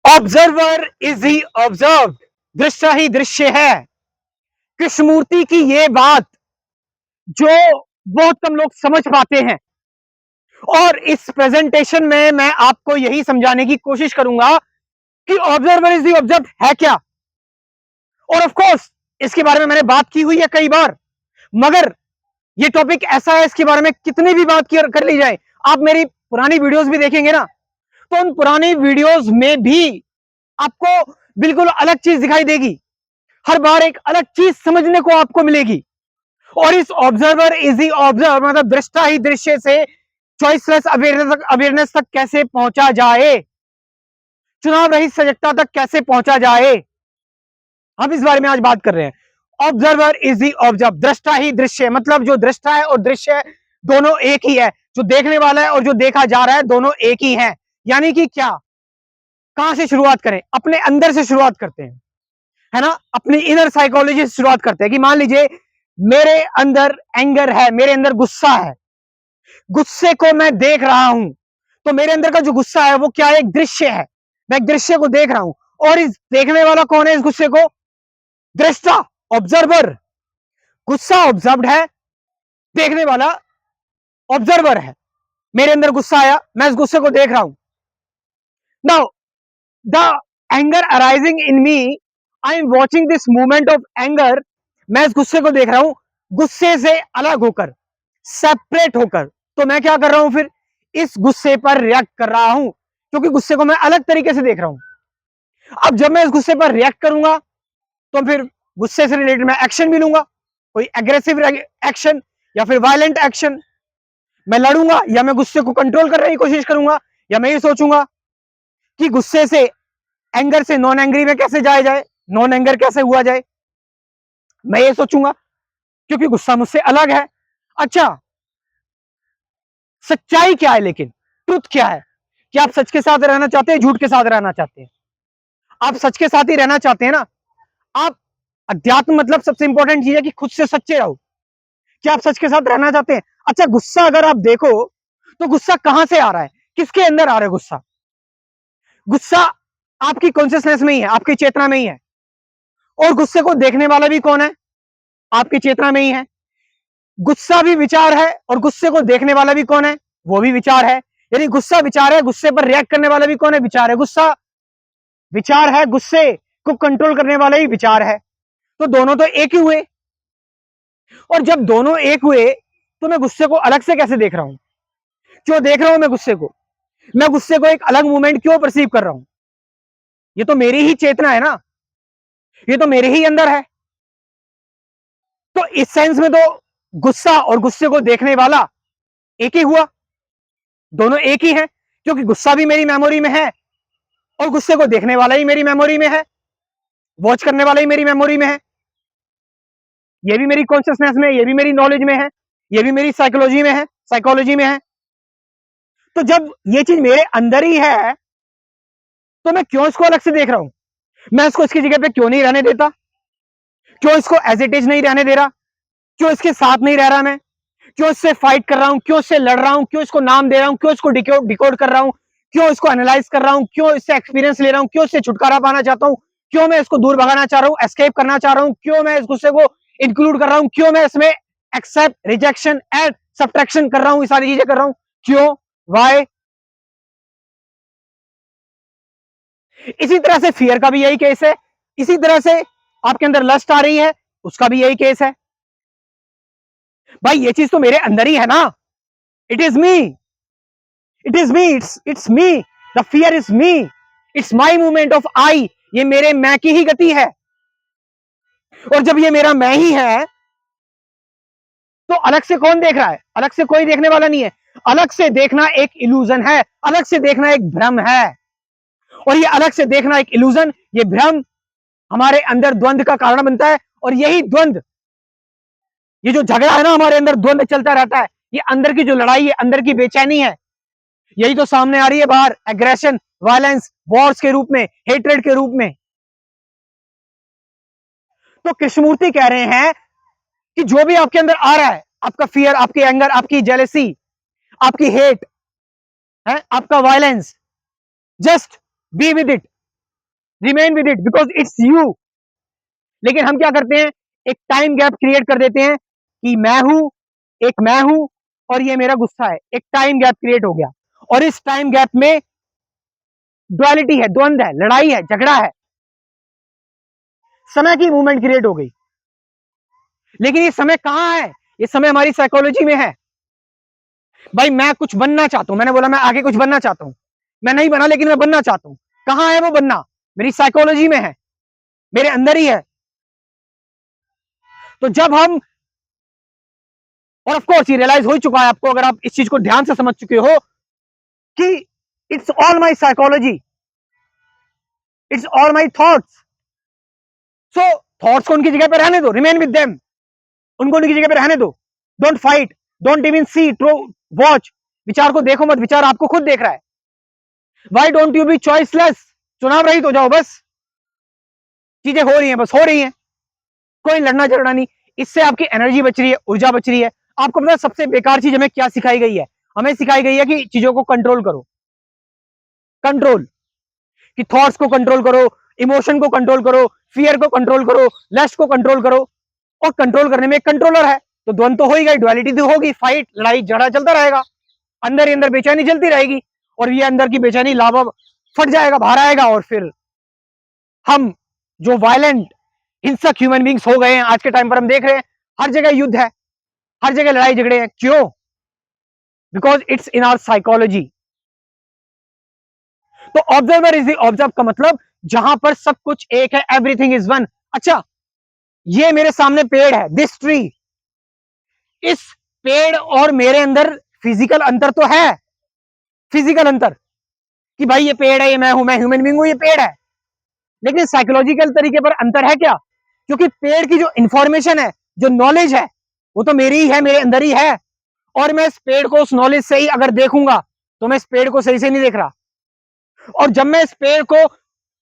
Observer is he observe, दृश्य ही दृश्य है। कृष्णमूर्ति की ये बात जो बहुत कम लोग समझ पाते हैं, और इस प्रेजेंटेशन में मैं आपको यही समझाने की कोशिश करूंगा कि ऑब्जर्वर इज दी ऑब्जर्व है क्या। और ऑफ कोर्स इसके बारे में मैंने बात की हुई है कई बार, मगर ये टॉपिक ऐसा है, इसके बारे में कितनी भी बात कर ली जाए, आप मेरी पुरानी वीडियोस भी देखेंगे ना, तो उन पुरानी वीडियोस में भी आपको बिल्कुल अलग चीज दिखाई देगी। हर बार एक अलग चीज समझने को आपको मिलेगी। और इस ऑब्जर्वर इज ही ऑब्जर्व मतलब दृष्टा ही दृश्य से चॉइसलेस अवेयरनेस तक कैसे पहुंचा जाए, चुनाव रहित सजगता तक कैसे पहुंचा जाए, हम इस बारे में आज बात कर रहे हैं। ऑब्जर्वर इज दी ऑब्जर्व, दृष्टा ही दृश्य मतलब जो दृष्टा है और दृश्य दोनों एक ही है, जो देखने वाला है और जो देखा जा रहा है दोनों एक ही है। यानी कि क्या, कहां से शुरुआत करें, अपने अंदर से शुरुआत करते हैं, है ना, अपनी इनर साइकोलॉजी से शुरुआत करते हैं कि मान लीजिए मेरे अंदर एंगर है, मेरे अंदर गुस्सा है, गुस्से को मैं देख रहा हूं, तो मेरे अंदर का जो गुस्सा है वो क्या है, एक दृश्य है, मैं एक दृश्य को देख रहा हूं। और इस देखने वाला कौन है, इस गुस्से को, दृष्टा, ऑब्जर्वर। गुस्सा ऑब्जर्व्ड है, देखने वाला ऑब्जर्वर है। मेरे अंदर गुस्सा आया, मैं इस गुस्से को देख रहा हूं। Now the anger arising in me, I am watching this movement of anger, मैं इस गुस्से को देख रहा हूं, गुस्से से अलग होकर, सेपरेट होकर। तो मैं क्या कर रहा हूं, फिर इस गुस्से पर रिएक्ट कर रहा हूं, क्योंकि गुस्से को मैं अलग तरीके से देख रहा हूं। अब जब मैं इस गुस्से पर रिएक्ट करूंगा तो फिर गुस्से से रिलेटेड मैं एक्शन भी लूंगा, कोई एग्रेसिव एक्शन या फिर वायलेंट एक्शन। मैं लड़ूंगा या मैं गुस्से को कंट्रोल करने की कोशिश करूंगा, या मैं ये सोचूंगा कि गुस्से से, एंगर से नॉन एंग्री में कैसे जाया जाए, नॉन एंगर कैसे हुआ जाए, मैं ये सोचूंगा, क्योंकि गुस्सा मुझसे अलग है। अच्छा, सच्चाई क्या है, लेकिन ट्रुथ क्या है, कि आप सच के साथ रहना चाहते हैं, झूठ के साथ रहना चाहते हैं। आप सच के साथ ही रहना चाहते हैं ना। आप, अध्यात्म मतलब सबसे इंपॉर्टेंट चीज है कि खुद से सच्चे रहो, कि आप सच के साथ रहना चाहते हैं। अच्छा, गुस्सा अगर आप देखो तो गुस्सा कहां से आ रहा है, किसके अंदर आ रहा है गुस्सा। गुस्सा आपकी कॉन्शियसनेस में ही है, आपकी चेतना में ही है। और गुस्से को देखने वाला भी कौन है, आपकी चेतना में ही है। गुस्सा भी विचार है और गुस्से को देखने वाला भी कौन है, वो भी विचार है। यानी गुस्सा विचार है, गुस्से पर रिएक्ट करने वाला भी कौन है, विचार है। गुस्सा विचार है, गुस्से को कंट्रोल करने वाला ही विचार है। तो दोनों तो एक ही हुए। और जब दोनों एक हुए तो मैं गुस्से को अलग से कैसे देख रहा हूं, क्यों देख रहा हूं मैं गुस्से को, मैं गुस्से को एक अलग मूवमेंट क्यों परसीव कर रहा हूं। ये तो मेरी ही चेतना है ना, ये तो मेरे ही अंदर है। तो इस सेंस में तो गुस्सा और गुस्से को देखने वाला एक ही हुआ, दोनों एक ही है, क्योंकि गुस्सा भी मेरी मेमोरी में है और गुस्से को देखने वाला ही मेरी मेमोरी में है, वॉच करने वाला ही मेरी मेमोरी में है। ये भी मेरी कॉन्शियसनेस में, ये भी मेरी नॉलेज में है, ये भी मेरी साइकोलॉजी में है। तो जब ये चीज मेरे अंदर ही है तो मैं क्यों इसको अलग से देख रहा हूं, मैं इसको इसकी जगह पे क्यों नहीं रहने देता, क्यों इसको एज इट इज नहीं रहने दे रहा, क्यों इसके साथ नहीं रह रहा, मैं क्यों इससे फाइट कर रहा हूं, क्यों इससे लड़ रहा हूं, क्यों इसको नाम दे रहा हूं, क्यों इसको डिकोड कर रहा हूं, क्यों इसको एनालाइज कर रहा हूं, क्यों इससे एक्सपीरियंस ले रहा हूं, क्यों इससे छुटकारा पाना चाहता हूं, क्यों मैं इसको दूर भगाना चाह रहा हूं, एस्केप करना चाह रहा हूं, क्यों मैं इस गुस्से को इंक्लूड कर रहा हूं, क्यों मैं इसमें एक्सेप्ट, रिजेक्शन, एड, सब्ट्रैक्शन कर रहा हूं, ये सारी चीजें कर रहा हूं, क्यों, वाई। इसी तरह से फियर का भी यही केस है, इसी तरह से आपके अंदर लस्ट आ रही है, उसका भी यही केस है। भाई ये चीज तो मेरे अंदर ही है ना, it is me, it is me, it's me, the fear is me, it's my movement of I, ये मेरे मैं की ही गति है। और जब ये मेरा मैं ही है तो अलग से कौन देख रहा है, अलग से कोई देखने वाला नहीं है। अलग से देखना एक इल्यूजन है, अलग से देखना एक भ्रम है। और ये अलग से देखना एक इल्यूजन, ये भ्रम हमारे अंदर द्वंद का कारण बनता है। और यही द्वंद, ये जो झगड़ा है ना हमारे अंदर, द्वंद चलता रहता है, ये अंदर की जो लड़ाई है, अंदर की बेचैनी है, यही तो सामने आ रही है बाहर, एग्रेशन, वायलेंस, वॉर्स के रूप में, हेट्रेड के रूप में। तो कृष्णमूर्ति कह रहे हैं कि जो भी आपके अंदर आ रहा है, आपका फियर, आपकी एंगर, आपकी जेलेसी, आपकी हेट है, आपका violence, just be with it, remain with it because it's you. लेकिन हम क्या करते हैं, एक टाइम गैप क्रिएट कर देते हैं कि मैं हूं और ये मेरा गुस्सा है। एक टाइम गैप क्रिएट हो गया और इस टाइम गैप में ड्युअलिटी है, द्वंद है, लड़ाई है, झगड़ा है, समय की मूवमेंट क्रिएट हो गई। लेकिन ये समय कहां है? ये समय हमारी साइकोलॉजी में है। भाई मैं कुछ बनना चाहता हूं, मैंने बोला मैं आगे कुछ बनना चाहता हूं, मैं नहीं बना लेकिन मैं बनना चाहता हूं। कहां है वो बनना? मेरी साइकोलॉजी में है, मेरे अंदर ही है। तो जब हम, और ऑफ कोर्स ये रियलाइज हो चुका है आपको, अगर आप इस चीज को ध्यान से समझ चुके हो कि it's all my psychology, it's all my thoughts. So thoughts को उनकी जगह पे रहने दो, रिमेन विद देम, उनको उनकी जगह पे रहने दो। Don't fight, don't even see, watch. विचार को देखो मत, विचार आपको खुद देख रहा है। Why don't you be choiceless? चुनाव रहित हो जाओ बस। चीजें हो रही हैं, बस हो रही हैं, कोई लड़ना झगड़ा नहीं। इससे आपकी एनर्जी बच रही है, ऊर्जा बच रही है। आपको पता है सबसे बेकार चीज हमें क्या सिखाई गई है? हमें सिखाई गई है कि चीजों को कंट्रोल करो, कंट्रोल, कि थॉट्स को कंट्रोल करो, इमोशन को कंट्रोल करो, फियर को कंट्रोल करो, लस्ट को कंट्रोल करो। और कंट्रोल करने में एक कंट्रोलर है, तो द्वंद तो हो ही गई, ड्युअलिटी तो होगी, फाइट, लड़ाई झगड़ा चलता रहेगा, अंदर ही अंदर बेचैनी चलती रहेगी। और ये अंदर की बेचैनी लावा फट जाएगा, बाहर आएगा, और फिर हम जो वायलेंट हिंसक ह्यूमन बींग्स हो गए हैं आज के टाइम पर, हम देख रहे हैं हर जगह युद्ध है, हर जगह लड़ाई झगड़े हैं। क्यों? Because it's in our psychology. तो ऑब्जर्वर इज द ऑब्जर्व का मतलब जहां पर सब कुछ एक है, एवरीथिंग इज वन। अच्छा, ये मेरे सामने पेड़ है, दिस ट्री, इस पेड़ और मेरे अंदर फिजिकल अंतर तो है, फिजिकल अंतर, कि भाई ये पेड़ है, ये मैं हूं, मैं ह्यूमन बींग हूं, ये पेड़ है। लेकिन साइकोलॉजिकल तरीके पर अंतर है क्या? क्योंकि पेड़ की जो इंफॉर्मेशन है, जो नॉलेज है, वो तो मेरी ही है, मेरे अंदर ही है। और मैं इस पेड़ को उस नॉलेज से ही अगर देखूंगा तो मैं इस पेड़ को सही से नहीं देख रहा। और जब मैं इस पेड़ को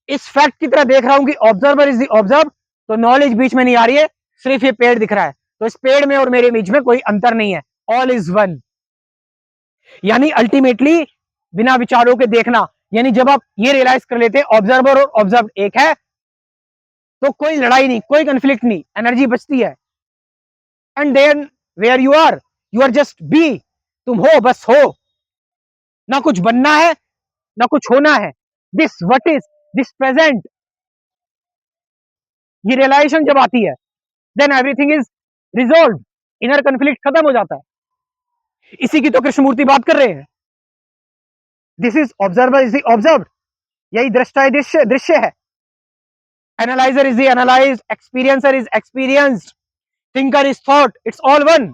इस फैक्ट की तरह देख रहा हूं कि ऑब्जर्वर इज द ऑब्जर्व, तो नॉलेज बीच में नहीं आ रही है, सिर्फ ये पेड़ दिख रहा है। तो इस पेड़ में और मेरे बीच में कोई अंतर नहीं है, ऑल इज वन। यानी अल्टीमेटली बिना विचारों के देखना, यानी जब आप ये रियलाइज कर लेते हैं ऑब्जर्वर और ऑब्जर्व एक है, तो कोई लड़ाई नहीं, कोई कंफ्लिक्ट नहीं, एनर्जी बचती है। And then where you are just be, तुम हो, बस हो, ना कुछ बनना है ना कुछ होना है। This what is, this present, ये रियलाइजेशन जब आती है, then everything is resolve, inner conflict खत्म हो जाता है। इसी की तो कृष्णमूर्ति बात कर रहे हैं। This is observer is the observe, यही दृष्टा दृश्य दृश्य है। Analyser is the analysed, experiencer is experienced, thinker is thought, it's all one.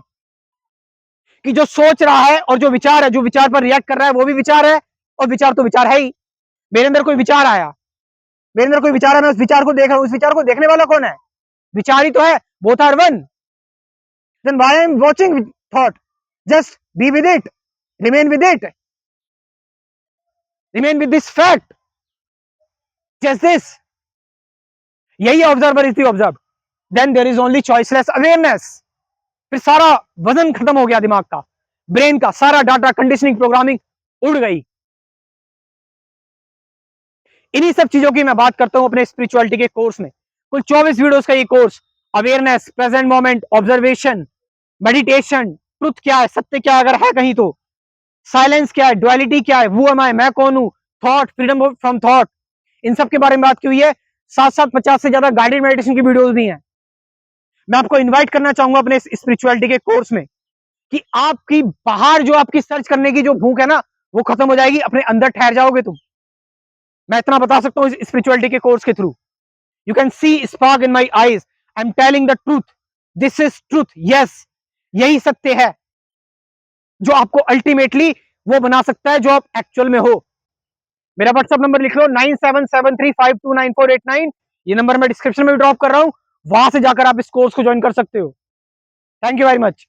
कि जो सोच रहा है और जो विचार है, जो विचार पर रिएक्ट कर रहा है, वो भी विचार है, और विचार तो विचार है ही। मेरे अंदर कोई विचार आया, मेरे अंदर कोई विचार है, मैं उस विचार को देख रहा हूं, उस विचार को देखने वाला कौन है? विचार ही तो है, both are one. Then why I am watching thought? Just be with it, remain with it, remain with this fact, just this, यही observer is the observe. Then there is only choiceless awareness. फिर सारा वजन खत्म हो गया दिमाग का, brain का, सारा डाटा, कंडीशनिंग, प्रोग्रामिंग उड़ गई। इन्हीं सब चीजों की मैं बात करता हूं अपने स्पिरिचुअलिटी के कोर्स में। कुल 24 वीडियोस का ये course, awareness, present moment, observation, meditation, truth क्या है, सत्य क्या अगर है कहीं तो, साइलेंस क्या है, डुअलिटी क्या है, वो एम आई, मैं कौन हूं, थॉट, फ्रीडम फ्रॉम थॉट, इन सब के बारे में बात की हुई है। साथ साथ 50 से ज्यादा गाइडेड मेडिटेशन की वीडियोस भी हैं। मैं आपको इन्वाइट करना चाहूंगा अपने स्पिरिचुअलिटी के कोर्स में, कि आपकी बाहर जो आपकी सर्च करने की जो भूख है ना, वो खत्म हो जाएगी, अपने अंदर ठहर जाओगे तुम। मैं इतना बता सकता हूं इस स्पिरिचुअलिटी के कोर्स के through. You can see spark in my eyes, I am telling the truth, this is truth, yes, यही सत्य है जो आपको अल्टीमेटली वो बना सकता है जो आप एक्चुअल में हो। मेरा व्हाट्सएप नंबर लिख लो, 9773529489। ये नंबर मैं डिस्क्रिप्शन में भी ड्रॉप कर रहा हूं, वहां से जाकर आप इस कोर्स को ज्वाइन कर सकते हो। Thank you very much.